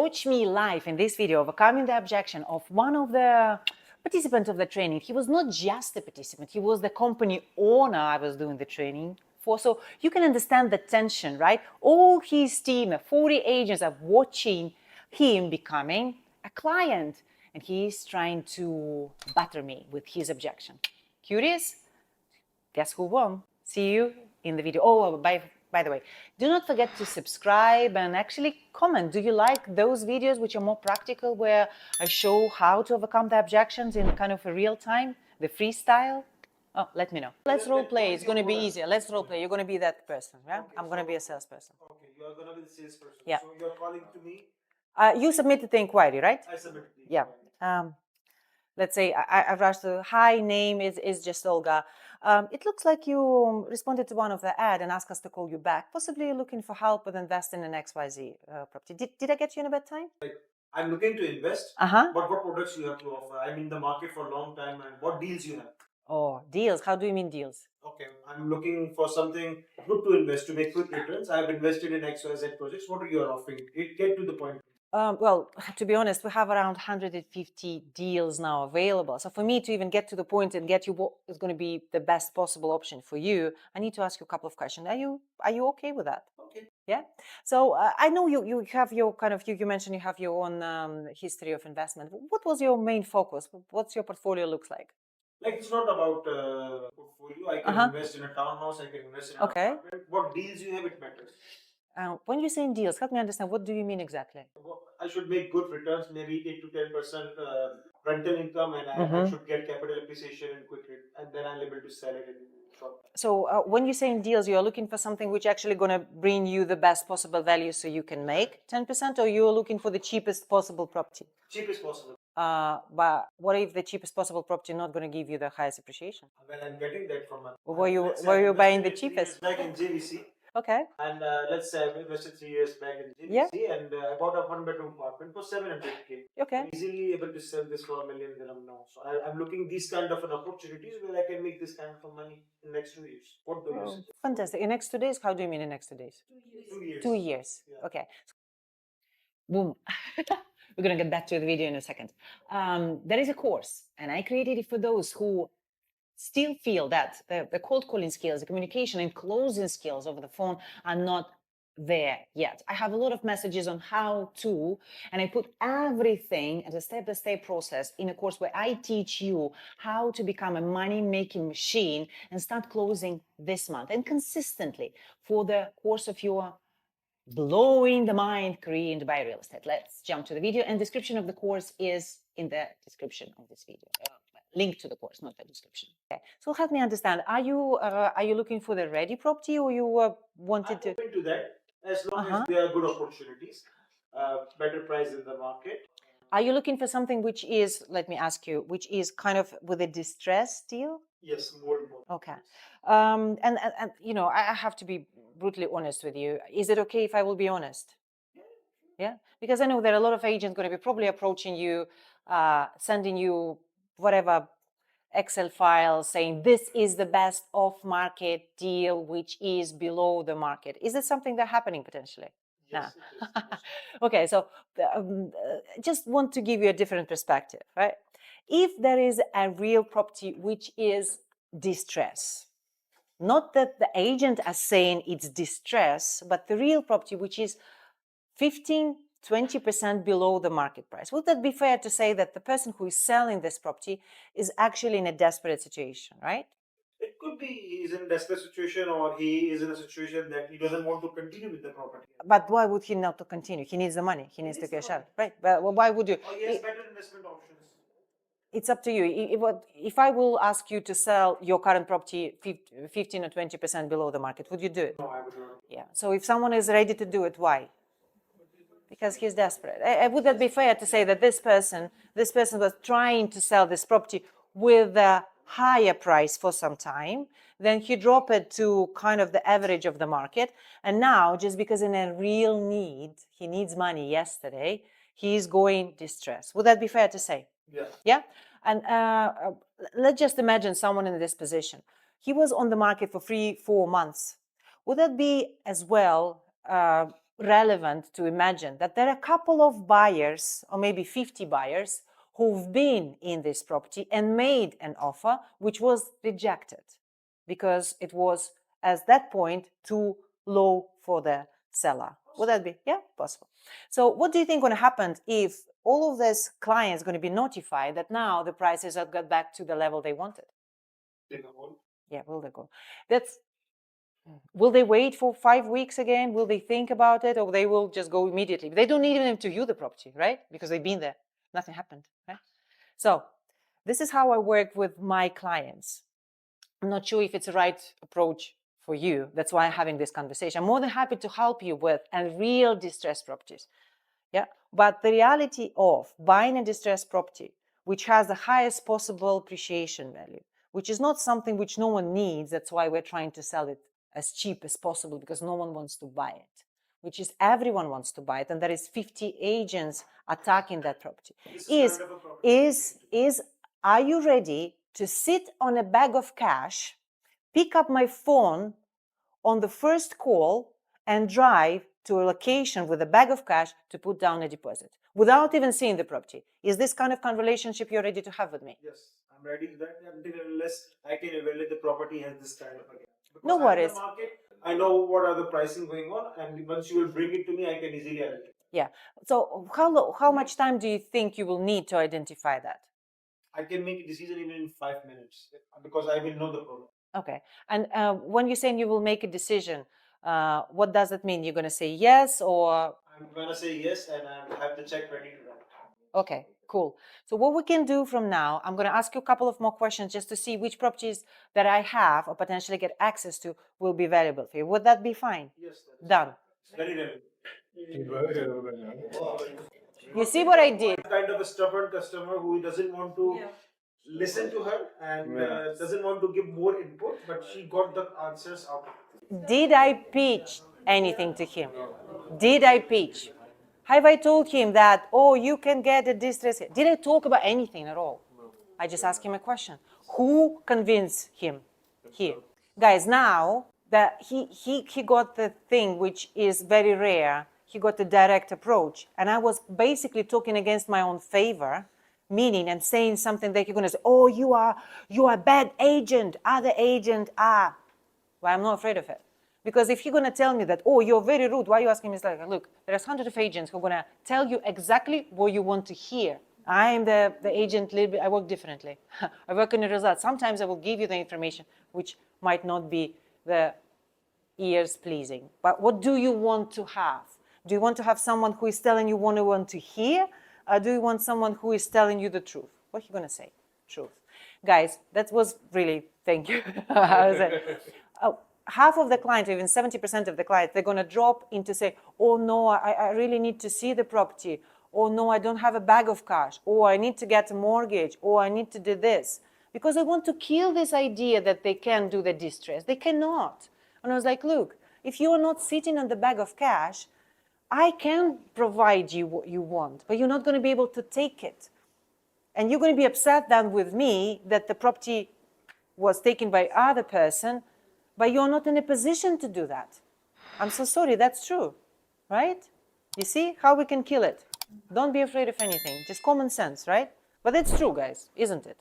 watch me live in this video, overcoming the objection of one of the participants of the training. He was not just a participant, he was the company owner I was doing the training for. So you can understand the tension, right? All his team, 40 agents, are watching him becoming a client, and he's trying to batter me with his objection. Curious? Guess who won? See you in the video. Oh, by the way, do not forget to subscribe and actually comment. Do you like those videos which are more practical, where I show how to overcome the objections in kind of a real time, the freestyle? Oh, let me know. Let's role play. It's going to be easier. Let's role play. You're going to be that person, yeah? Okay, I'm going to be a salesperson. Okay, you are going to be the salesperson. Yeah. So you're calling to me? You submitted the inquiry, right? I submitted the inquiry. Yeah. Let's say I've asked the hi, name is just Olga. It looks like you responded to one of the ad and asked us to call you back. Possibly you're looking for help with investing in XYZ property. Did I get you in a bad time? I'm looking to invest, but what products you have to offer? I'm in the market for a long time, and what deals you have? Oh, deals. How do you mean deals? Okay, I'm looking for something good to invest, to make quick returns. I've invested in XYZ projects. What are you offering? Get to the point. Well, to be honest, we have around 150 deals now available. So for me to even get to the point and get you what is going to be the best possible option for you, I need to ask you a couple of questions. Are you okay with that? Okay. Yeah. So I know you have your kind of, you mentioned you have your own history of investment. What was your main focus? What's your portfolio looks like? Like, it's not about portfolio. I can invest in a townhouse. I can invest in an apartment. What deals you have, it matters. When you're saying deals, help me understand, what do you mean exactly? I should make good returns, maybe 8 to 10% rental income, and I should get capital appreciation and and then I'm able to sell it in short time. So when you're saying deals, you're looking for something which actually going to bring you the best possible value so you can make 10%, or you're looking for the cheapest possible property? Cheapest possible. But what if the cheapest possible property not going to give you the highest appreciation? Well, I'm getting that from my... Were you buying the cheapest? Back in JVC. Okay. And let's say I invested 3 years back in JVC, and I bought a one-bedroom apartment for 700K. Okay. I'm easily able to sell this for $1 million now. So I'm looking these kind of an opportunities where I can make this kind of money in the next 2 years. What do you say? Fantastic. In next 2 days? How do you mean in next 2 days? 2 years. 2 years. Yeah. Okay. Boom. We're going to get back to the video in a second. There is a course, and I created it for those who still feel that the cold calling skills, the communication and closing skills over the phone are not there yet. I have a lot of messages on how to, and I put everything as a step-by-step process in a course where I teach you how to become a money-making machine and start closing this month and consistently for the course of your blowing the mind career in Dubai real estate. Let's jump to the video, and description of the course is in the description of this video. Link to the course, not the description. Okay. So help me understand. Are you looking for the ready property, or you wanted to? I'm open to that as long as there are good opportunities, better price in the market. Are you looking for something which is, let me ask you, which is kind of with a distress deal? Yes, more important. Okay. And you know, I have to be brutally honest with you. Is it okay if I will be honest? Yeah, because I know there are a lot of agents going to be probably approaching you, sending you whatever Excel files saying this is the best off-market deal, which is below the market. Is it something that's happening potentially? Yes, no. Okay, so just want to give you a different perspective, right? If there is a real property which is distress, not that the agent is saying it's distress, but the real property which is 15-20% below the market price. Would that be fair to say that the person who is selling this property is actually in a desperate situation, right? It could be he's in a desperate situation, or he is in a situation that he doesn't want to continue with the property. But why would he not to continue? He needs the money. He needs to cash out, right? But why would you? Or he has better investment options. It's up to you. If I will ask you to sell your current property 15 or 20% below the market, would you do it? No, I would not. Yeah. So if someone is ready to do it, why? Because he's desperate. Would that be fair to say that this person was trying to sell this property with a higher price for some time, then he dropped it to kind of the average of the market, and now just because in a real need, he needs money yesterday, he's going distress. Would that be fair to say? Yeah. Yeah. And let's just imagine someone in this position. He was on the market for 3-4 months. Would that be as well? relevant to imagine that there are a couple of buyers, or maybe 50 buyers, who've been in this property and made an offer which was rejected because it was, at that point, too low for the seller. Would that be? Yeah, possible. So what do you think is going to happen if all of these clients are going to be notified that now the prices have got back to the level they wanted? Yeah, will they go? Will they wait for 5 weeks again? Will they think about it, or they will just go immediately? They don't need even to view the property, right? Because they've been there. Nothing happened, right? So this is how I work with my clients. I'm not sure if it's the right approach for you. That's why I'm having this conversation. I'm more than happy to help you with real distressed properties. Yeah, but the reality of buying a distressed property, which has the highest possible appreciation value, which is not something which no one needs. That's why we're trying to sell it as cheap as possible, because no one wants to buy it, which is everyone wants to buy it, and there is 50 agents attacking that property. Are you ready to sit on a bag of cash, pick up my phone on the first call, and drive to a location with a bag of cash to put down a deposit without even seeing the property? Is this kind of relationship you're ready to have with me? Yes, I'm ready to that, until unless I can evaluate the property has this kind of a gap. No worries. I know what are the pricing going on, and once you will bring it to me, I can easily identify. Yeah. So how much time do you think you will need to identify that? I can make a decision even in 5 minutes because I will know the problem. Okay. And when you're saying you will make a decision, what does that mean? You're going to say yes, or? I'm going to say yes, and I have the check ready to run. Okay, cool. So what we can do from now, I'm going to ask you a couple of more questions just to see which properties that I have or potentially get access to will be valuable for you. Would that be fine? Yes. Done. It's very relevant. You see what I did? Kind of a stubborn customer who doesn't want to listen to her and doesn't want to give more input, but she got the answers out. Did I pitch anything to him? Did I pitch? Have I told him that, oh, you can get a distress? Did I talk about anything at all? I just asked him a question. Who convinced him? He. Guys, now that he got the thing which is very rare, he got the direct approach. And I was basically talking against my own favor, meaning and saying something that you're going to say, oh, you are a bad agent, other agent are. Well, I'm not afraid of it. Because if you're going to tell me that, oh, you're very rude, why are you asking me? It's like, look, there's hundreds of agents who are going to tell you exactly what you want to hear. I'm the agent, I work differently. I work on the results. Sometimes I will give you the information which might not be the ears pleasing. But what do you want to have? Do you want to have someone who is telling you what you want to hear? Or do you want someone who is telling you the truth? What are you going to say? Truth. Guys, that was really, thank you. Half of the clients, even 70% of the clients, they're going to drop into say, oh no, I really need to see the property. Oh no, I don't have a bag of cash. Oh, I need to get a mortgage. Oh, I need to do this. Because I want to kill this idea that they can do the distress. They cannot. And I was like, look, if you are not sitting on the bag of cash, I can provide you what you want, but you're not going to be able to take it. And you're going to be upset then with me that the property was taken by other person, but you're not in a position to do that. I'm so sorry, that's true, right? You see how we can kill it? Don't be afraid of anything, just common sense, right? But it's true, guys, isn't it?